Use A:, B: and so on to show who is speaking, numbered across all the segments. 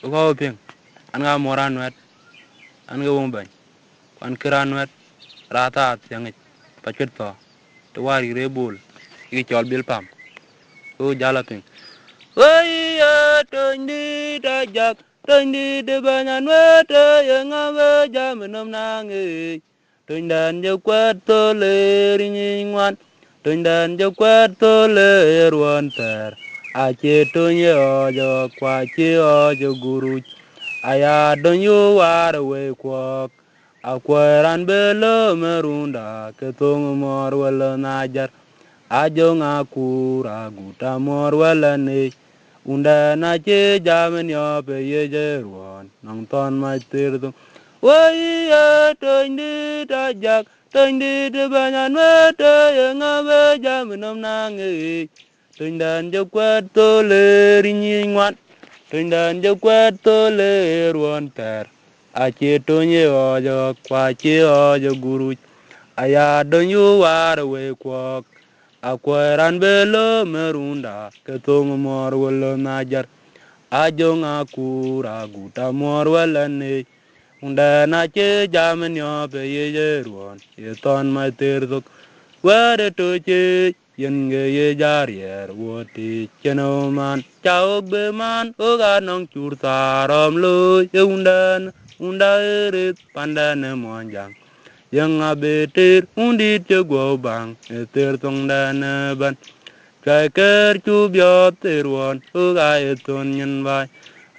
A: ko ping an ga moran wet an ga wong ban an kiran wet rata yang pachet to to wari rebul ki chol bil pam o jala ping oi ya to ni da jak to ni de banan wet yang ave jam nom nangi tundan jo kwat to le ri ngwan tundan jo kwat to le ruan ter a che to yo jo kwa che o jo guru aya don you war we kwok akwaran belo merunda ketong mor wala najar ajo ngakura guta mor wala ne unda na che jamen yo pe ye jeruan nang ton ma tirdu wai ya tondi ta jak tondi de banyan wete ye ngabe jamen nangi tundan jo kwat to le ri ngwan tundan jo kwat to le ruan ter ache tonye ojo kwache ojo guru aya don you war we kwok akwaran belo merunda ketong mor wala najar ajo ngakura guta mor wala ne unda na che jamen yo pe ye jeruan ye ton ma terduk ware toche yen ge ye jarier woti cheno man chao be man oga nong chur tarom lo ye unda eret pandane monjang yang abeter undi te go bang eter tong dana ban kai ker chu byo terwon oga eton nyen bai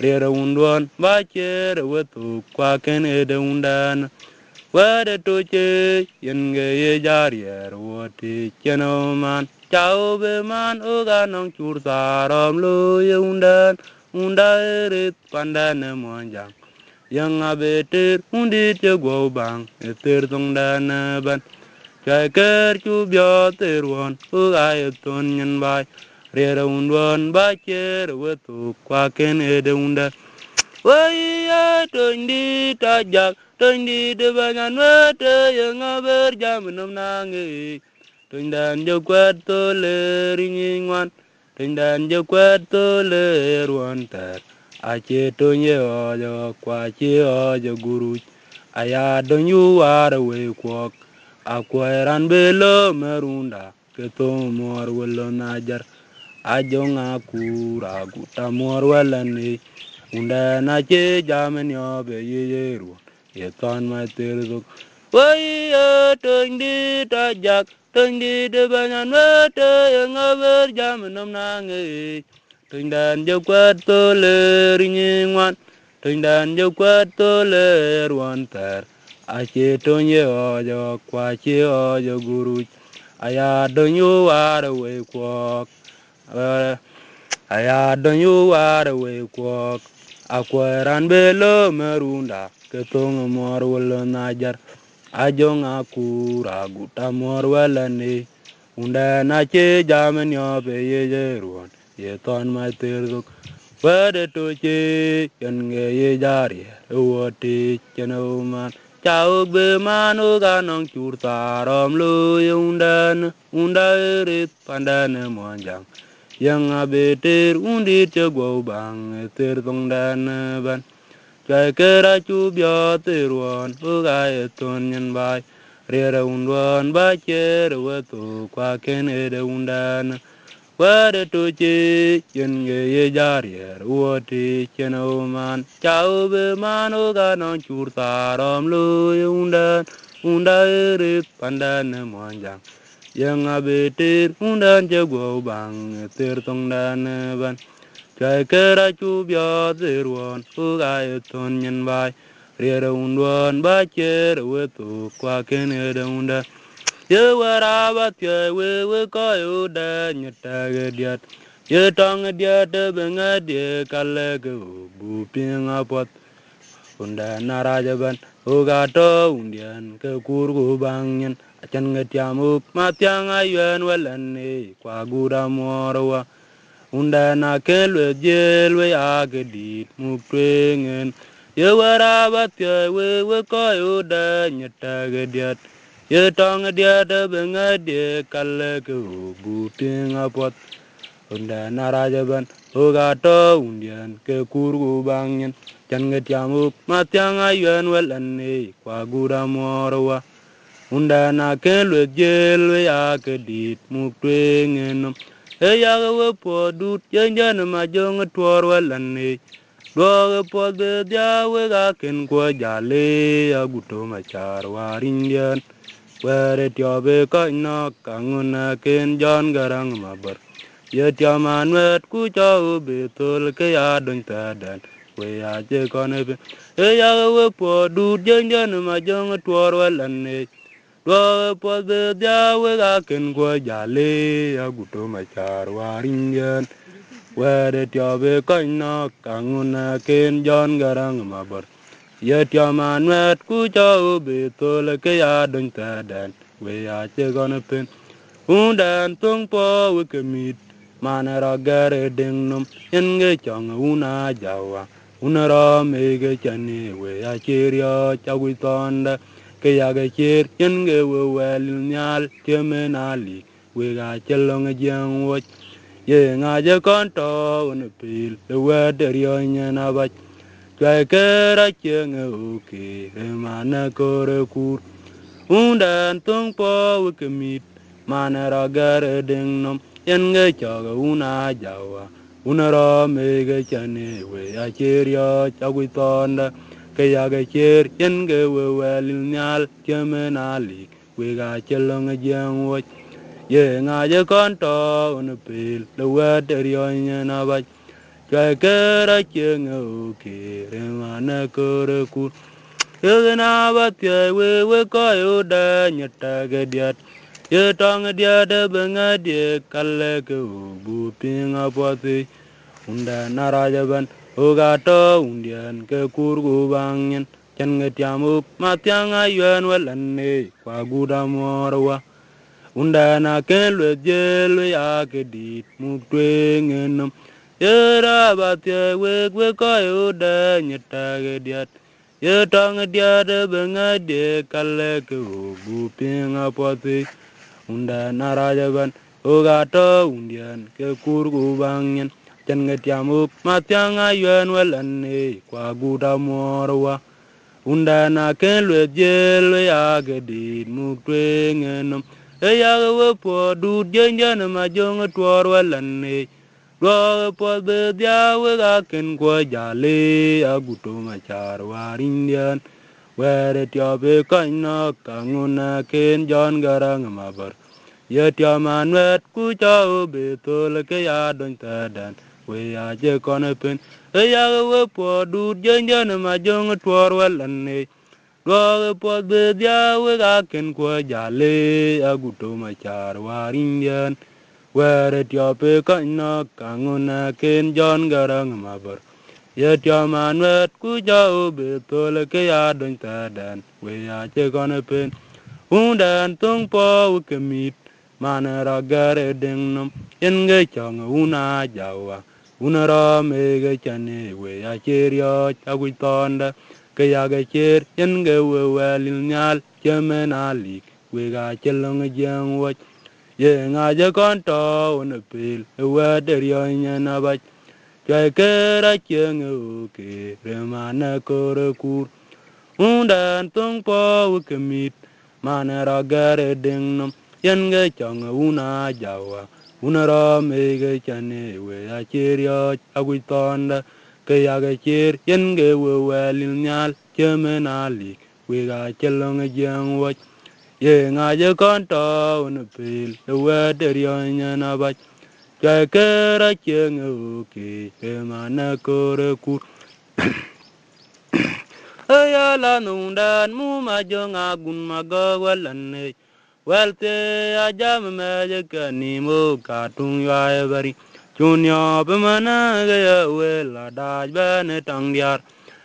A: rera undwon ba cher wetu kwa ken ede undan wade toche yen ge ye jarier woti cheno man chao be man oga nong chur tarom lo ye unda eret pandane monjang yang abeter undi te go bang eter tong dana ban kai ker chu byo terwon uga eton nyen bai rera undwon ba cher wetu kwa ken ede unda wai ya tondi ta jak tondi de banyan wete yang aber jam nom nangi tundan jo kwat to le ri ngwan tundan jo kwat to le ruan ter ache tonye ojo kwache ojo guru aya don you war we kwok akwaran belo merunda ketong mor wala najar ajo ngakura guta mor wala ne unda na che jamen yo be ye ru ye ton ma terzo wai ya tondi ta jak tondi de banyan wete yang aber jamen nom nangi tundan jo kwat to le ri ngwan tundan jo kwat to le ruan ter ache tonye ojo kwache ojo guru aya don you war we kwok aya don you war we kwok akwaran belo merunda ketong mor wala najar ajo ngakura guta mor wala ne unda na che jamen yo be ye jeruan ye ton ma terzo wade toche yen ge ye jari woti cheno man chao be man oga nong chur tarom lo ye unda eret pandane monjang yang abeter undi te go bang ter tong dan ban kai kera chu byo terwon oga eton nyen bai rera undwan ba cher wetu kwa ken ede undan wade toche yen ge ye jarier woti cheno man chao be man oga non chur tarom lo ye unda eret pandane monjang yang abeter undan jago bang ter tong dan ban kai kera chu byo terwon uga eton nyen bai rera undwan ba cher wetu kwa ken ede unda ye wara ba tye we ko yu da nyata ge diat ye tong diat be ngade kale ge bu ping apot unda narajaban uga to undian ke kurgu bangyen achan ngetiamuk matyang ayuen walane kwa gura morwa unda na kelwe jelwe agedit muprengen ye wara batye we ko yuda nyata gediat ye tong diat bengade kalle ke bu ting apot unda narajaban oga to undian ke kurgu bangyen chan nget yamu matyang ayuen welane kwa gura morwa unda na ke lwe jelwe ya ke dit muktwe ngenom e ya we po dut jenjan ma jong twor welane do po de dia we ga ken kwa jale aguto machar warindian were tiobe ko no kanguna ken jon garang mabar ye tiaman wet ku cho betul ke ya don tadan we ya je kone be e ya we po du jenjen ma jong twor walane do po de dia we ga ken go jale ya guto machar waringen were tiobe ko no kanguna ken jon garang mabar ye tiaman wet ku cho betul ke ya don tadan we ya je kone pen undan tung po we kemit manara gare dingnum yenge chong una jawa unara mege chani we ya chirio chawitonda ke ya ge chir yenge we wel nyal temenali we ga chelong jeng wo ye nga je konto un pil le we derio nyana ba ke ra cheng o ke mana kore kur undan tung po we kemit manara gare dingnum yenge choga una jawa unara mege chane we acherio chawitonda ke yaga cher yenge we welil nyal kemenali we ga chelong jeng wo ye nga je konto un pil le we derio nyana ba ke ra cheng o ke mana kore kur Yena batya we ko yoda nyata gediat ye tong dia de benga de kalle ke bu pinga poti unda narajaban oga to undian ke kurgu bangyen chen ngetiamu matyanga yuen welane kwa guda morwa unda na ken le jelo ya ke dit muktwe ngenom yera batya we ko yoda nyata gediat ye tong dia de benga de kalle ke bu pinga poti unda narajaban oga to undian ke kurgu bangyen chen ngetiamu matyanga yuen welane kwa guda morwa unda na ken le jelo ya ke dit muktwe ngenom e ya we po du jenjan ma jong twor welane do po de dia we ga ken ko jale aguto machar warindian were tiobe kanya kanguna ken jon garang mabar ye tiaman wet ku cho betul ke ya don tadan we ya je kone pen e ya we po du jenjan ma jong twor welane do po de dia we ga ken ko jale aguto machar warindian were tiobe kanya kanguna ken jon garang mabar ye tiaman wet ku cho betul ke ya don tadan we ya je kone pen undan tung po kemit manara gare dingnum yenge chong una jawa unara mege chane we ya cherio chawitonda ke ya ge cher yenge we welil nyal kemenali we ga chelong jeng wo ye nga je konto un pil we derio nyana ba ke ra cheng o ke remana kore kur undan tung po kemit manara gare dingnum yenge chong una jawa unara mege chane we acherio chawitonda ke yage cher yenge we welil nyal kemenali we ga chelong jeng wo ye nga je konto un pil we derio nyana ba ke ra cheng o ke mana kore kur ya la nundan mu ma jong agun ma go walane welte a jam me je kani mo ka tung ya bari chunyo be mana ga ya we la da ba ne tang diar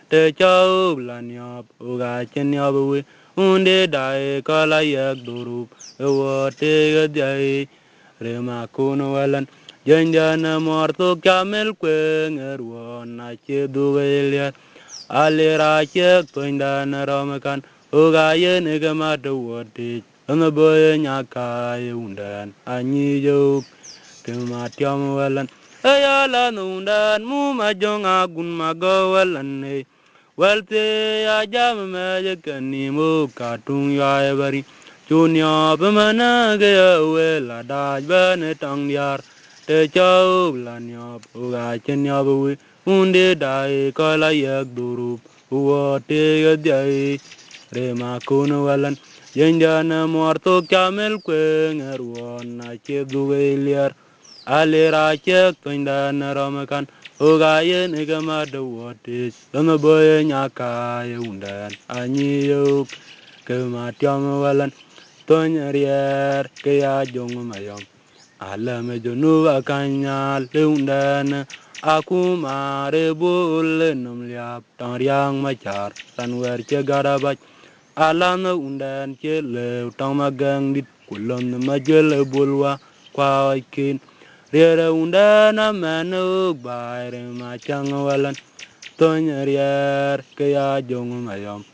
A: te chau la nyo u ga chen yo we unde dai ka la yak duru wo te ga dai re ma kuno walan jenjana morto kamel kwen erwon na che du ga alira che toinda na romakan uga ye ne gama to woti ama boye nyaka ye undan anyi yo kema tiam walan ayala nundan mu majonga gun magawalanne walte ya jam me kani mo katung ya bari chunya bamana ge wela da bane tang yar te chau lan ya ga chen ya bu unde dai kala yak duru wo te ga dai re ma kun walan yenjana morto kamel kwen erwon na che duweliar alera chek twinda na romakan oga yen igama de wotis lama boye nyaka yundan anyi yok ke ma tiam walan tonyarier ke ya jong mayom ala me jonu akanya leundan aku mare bul num liap tar yang machar sanwer che garabach ala na undan che le tang magang dit kulon majel bulwa kwa kin Riera undana manu baire machang walan tonya rier ke ya jong mayom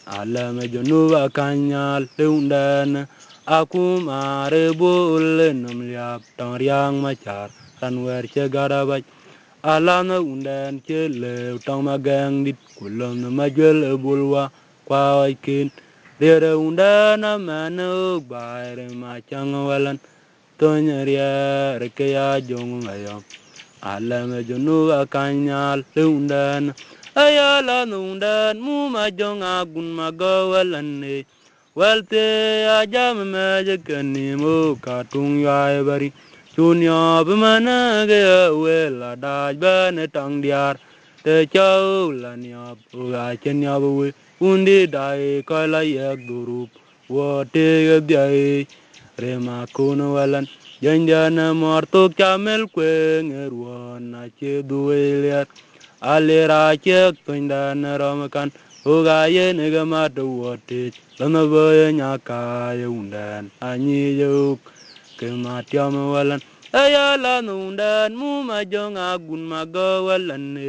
A: ala me jonuba kanyal undana aku mare bul num liap tang riang machar ranwer che garabach ala na undan che le tang magang dit kulon majel bulwa kwa kin riera undana manu baire machang walan Tonya rekeya jong mayom alame jonu akanyal leundan ayala nundan mu majong agun magawalanne walte ajam majekani mo katung ya bari chunya bmana ge wela daj bane tang diar te chau lanya uga chenya bu undi dai kala yak durup wo te ge Rema kuno walan janjana morto kamel kwen erwan na che dueliat alera che twindan romakan uga yen gama do wote lama boye nyaka yundan anyi yuk ke matiam walan ayala nundan mu majonga gun mago walan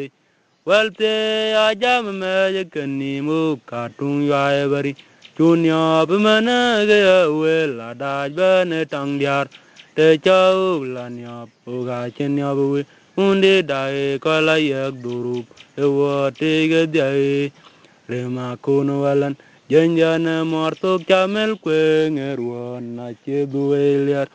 A: walte ajam me kani mu katung ya bari Chunya bmana ge wela da bane tang diar te chau lan ya uga chen ya bu unde dai kala yak durup e wo te ge dai re ma kun walan janjana morto kamel kwen erwon na che dueliar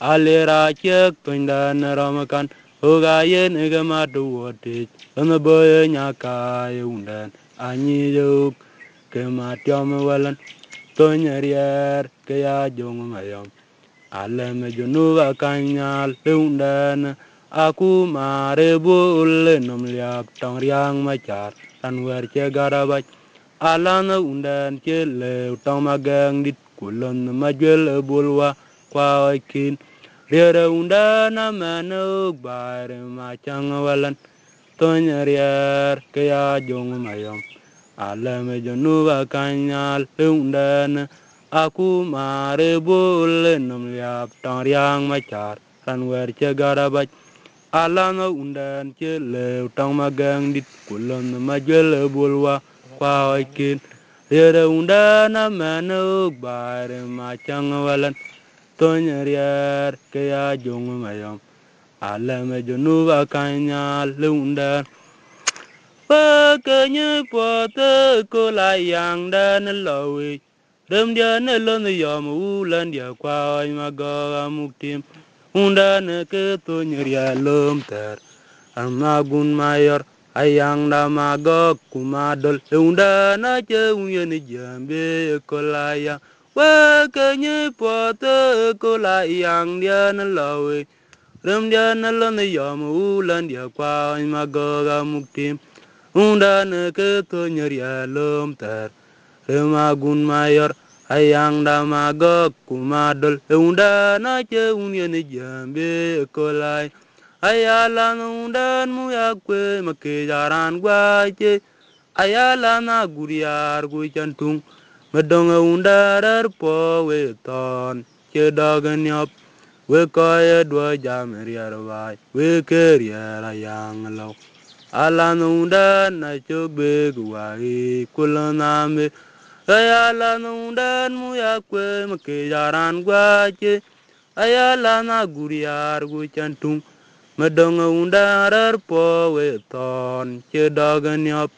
A: alera chek twindan ramakan uga yen ge ma du wote lama boye nyaka yundan anyi yuk ke ma tiam walan tonya rier ke ya jong mayom ala me jonu akanyal leundan aku mare bul nom liap tang riang machar tanwer che garabach ala na undan che le tang magang dit kulon majel bulwa kwa kin riera undan amanu bare machang walan tonya rier ke ya jong mayom ala me jonu akanyal leundan aku mare bul nom liap tang riang machar ranwer che garabach ala na undan che le tang magang dit kulon majel bulwa kwa kin riera undan amanu bare machang walan tonya rier ke ya jong mayom ala me jonu akanyal leundan Pakanya pota ko la yang dan lawi Dam dia ne lon yom ulan dia kwa ma ga muktim unda ne ke to nyeria lom ter amagun mayor ayang da mago kumadol unda na che uyen jambe ko la ya Pakanya pota ko la yang dia ne lawi Dam dia ne lon yom ulan dia kwa ma ga muktim Unda ne ke to nyeria lom ter Remagun mayor ayang da magok kumadol unda na che unyen jambe kolai ayala undan mu yakwe make jaran gwache ayala na guriar gu chantung medong undarar po we ton che dogan yop we koye dwa jam riar vai we ke riar ayang lo ala undan na chogbe guai kuloname ayala nundan mu yakwe make jaran gwache ayala na guriar gu chantung Medong undarar po we ton che dogan yop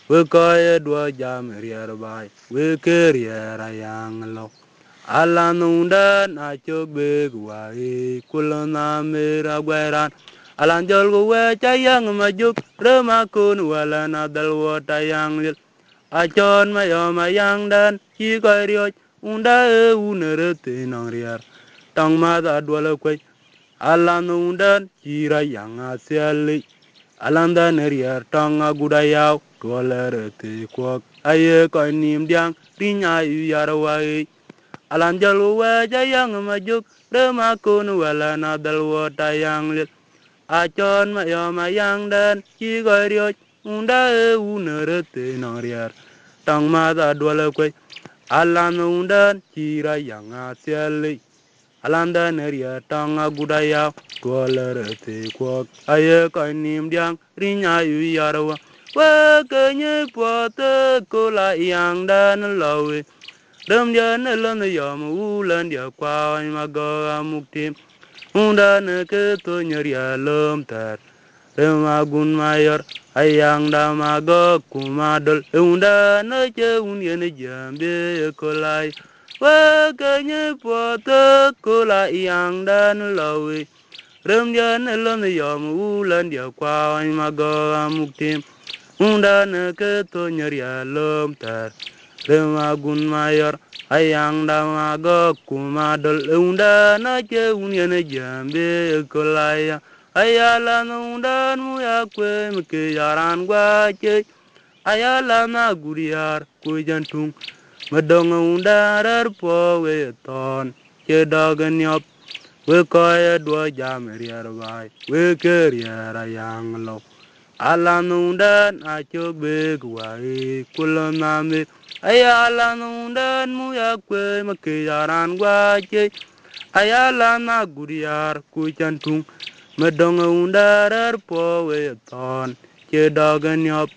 A: we koy dua jam rier bai we ke rier yang lo alan undan a chok be guai kulana mera gweran alan jol go we chayang majuk rema kun wala na dal wo tayang lil achon mayang dan chi koy rioj unda e unere tinang rier tang ma da dwala kwe alan undan chira yang asiali alanda nerier tonga gudayaw tuolere te kwok aye koy nim diang tinya yu yarwai alan jalu weja yang majuk rema kun wala na dalwo tayang lit achon mayang dan chi goy rioj unda e unere te norier tong ma da dwale kwe alan undan chira yang asiali alanda neria tanga gudaya tuolere te kwok aye koy nim diang rinya yu yarwa we kenye pote kola yang dan lawe dum dia ne lon yom ulan dia kwa ma go amuktim unda ne ke to nyeria lom tar rema gun mayor ayang da ma go kumadol unda ne che un ye ne jambe kolai we kenye pote kola yang dan lawe rem dia ne lon yom ulan dia kwa ma go amuktim unda ne ke to nyeria lom tar rema gun mayor ayang da ma go kumadol unda na che un ye ne jambe kolai ayala unda mu ya kwe mke yaran gwa che ayala na guriar ku jantung medong undarar po we ton che dogan yop we koy dua jam rier bai we ke rier yang lo alan undan a chok be gwai kuloname ayala undan mu ya kwe mke yaran gwa che ayala na guriar ku jantung medong undarar po we ton che dogan yop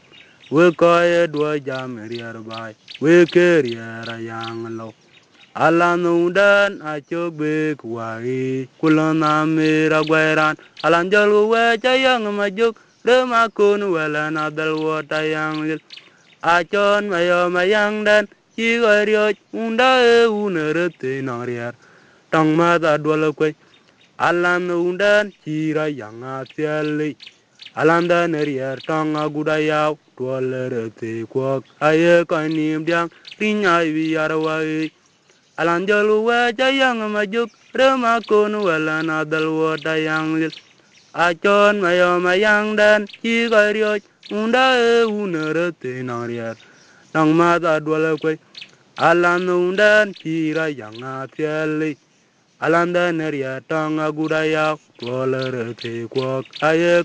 A: we koy dua jam rier bai we ke rier yang lo alan undan a chok be kwai kulana mera gweran alan jol we chayang majuk rema kun wala na dal wo tayang lil achon mayang dan chi goy rioj unda e unere te nang rier tong ma da dwala kwe alan undan chira yang asiali alanda nerier tonga gudayaw tuolere te kwok aye koy nim diang tinya wi yarwai alan jolu weja yang majuk rema kun wala na dal wo tayang lil achon mayang dan chi goy rioj unda e unere te nang rier tong ma da dwala kwe alan undan chira yang asiali alanda neria tanga gudaya tuolere te kwok aye